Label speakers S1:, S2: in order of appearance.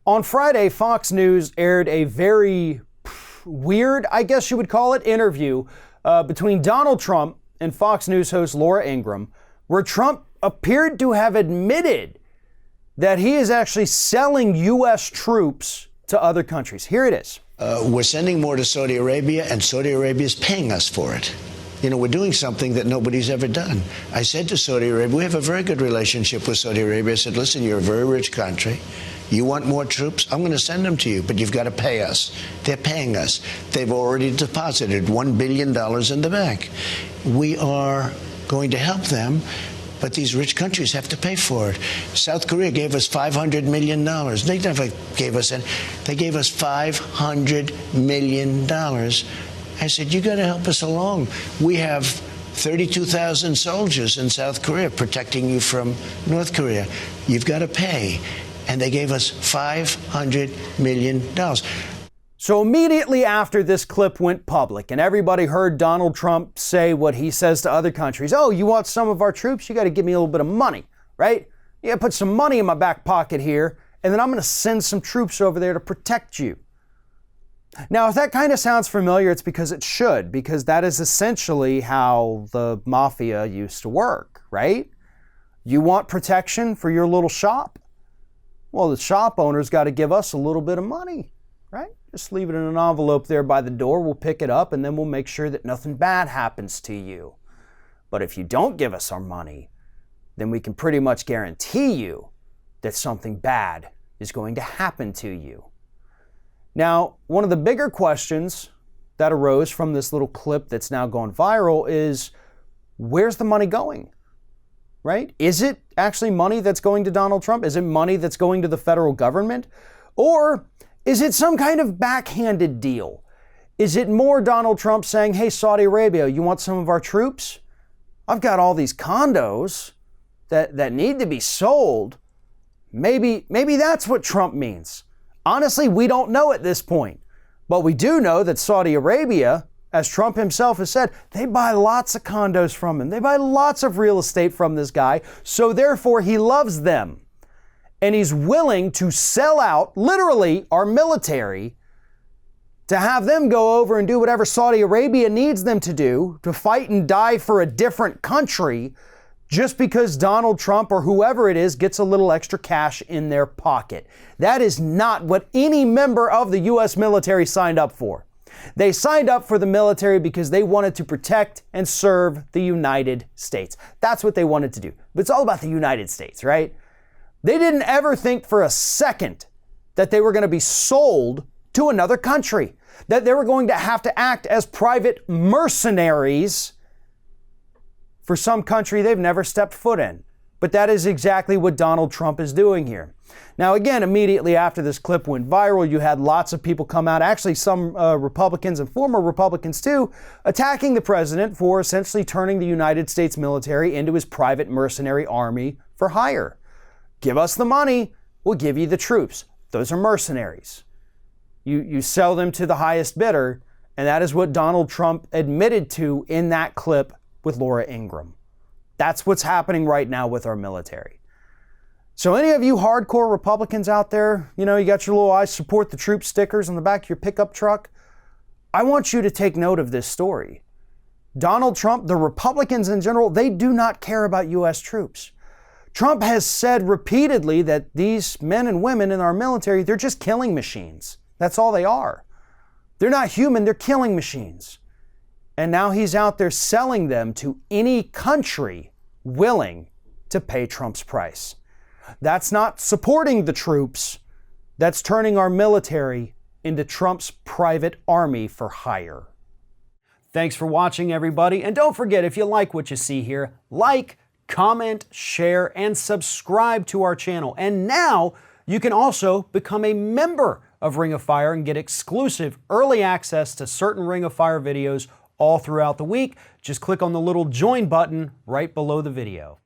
S1: On Friday, Fox News aired a very weird, I guess you would call it, interview between Donald Trump and Fox News host Laura Ingraham, where Trump appeared to have admitted that he is actually selling U.S. troops to other countries. Here it is.
S2: We're sending more to Saudi Arabia, and Saudi Arabia is paying us for it. You know, we're doing something that nobody's ever done. I said to Saudi Arabia, we have a very good relationship with Saudi Arabia. I said, listen, you're a very rich country. You want more troops? I'm going to send them to you, but you've got to pay us. They're paying us. They've already deposited $1 billion in the bank. We are going to help them, but these rich countries have to pay for it. South Korea gave us $500 million. They never gave us any. They gave us $500 million. I said, you got to help us along. We have 32,000 soldiers in South Korea protecting you from North Korea. You've got to pay. And they gave us $500 million.
S1: So immediately after this clip went public and everybody heard Donald Trump say what he says to other countries, oh, you want some of our troops? You got to give me a little bit of money, right? You got to put some money in my back pocket here, and then I'm going to send some troops over there to protect you. Now, if that kind of sounds familiar, it's because it should, because that is essentially how the mafia used to work, right? You want protection for your little shop? Well, the shop owner's got to give us a little bit of money, right? Just leave it in an envelope there by the door. We'll pick it up and then we'll make sure that nothing bad happens to you. But if you don't give us our money, then we can pretty much guarantee you that something bad is going to happen to you. Now, one of the bigger questions that arose from this little clip that's now gone viral is, where's the money going? Right? Is it actually money that's going to Donald Trump? Is it money that's going to the federal government? Or is it some kind of backhanded deal? Is it more Donald Trump saying, hey, Saudi Arabia, you want some of our troops? I've got all these condos that need to be sold. Maybe that's what Trump means. Honestly, we don't know at this point. But we do know that Saudi Arabia, as Trump himself has said, they buy lots of condos from him. They buy lots of real estate from this guy. So therefore, he loves them. And he's willing to sell out, literally, our military to have them go over and do whatever Saudi Arabia needs them to do to fight and die for a different country just because Donald Trump or whoever it is gets a little extra cash in their pocket. That is not what any member of the U.S. military signed up for. They signed up for the military because they wanted to protect and serve the United States. That's what they wanted to do. But it's all about the United States, right? They didn't ever think for a second that they were going to be sold to another country, that they were going to have to act as private mercenaries for some country they've never stepped foot in. But that is exactly what Donald Trump is doing here. Now, again, immediately after this clip went viral, you had lots of people come out, actually some Republicans and former Republicans too, attacking the president for essentially turning the United States military into his private mercenary army for hire. Give us the money, we'll give you the troops. Those are mercenaries. You sell them to the highest bidder, and that is what Donald Trump admitted to in that clip with Laura Ingraham. That's what's happening right now with our military. So any of you hardcore Republicans out there, you got your little I support the troops stickers on the back of your pickup truck. I want you to take note of this story. Donald Trump, the Republicans in general, they do not care about U.S. troops. Trump has said repeatedly that these men and women in our military, they're just killing machines. That's all they are. They're not human, they're killing machines. And now he's out there selling them to any country willing to pay Trump's price. That's not supporting the troops. That's turning our military into Trump's private army for hire. Thanks for watching, everybody. And don't forget, if you like what you see here, like, comment, share, and subscribe to our channel. And now you can also become a member of Ring of Fire and get exclusive early access to certain Ring of Fire videos all throughout the week. Just click on the little join button right below the video.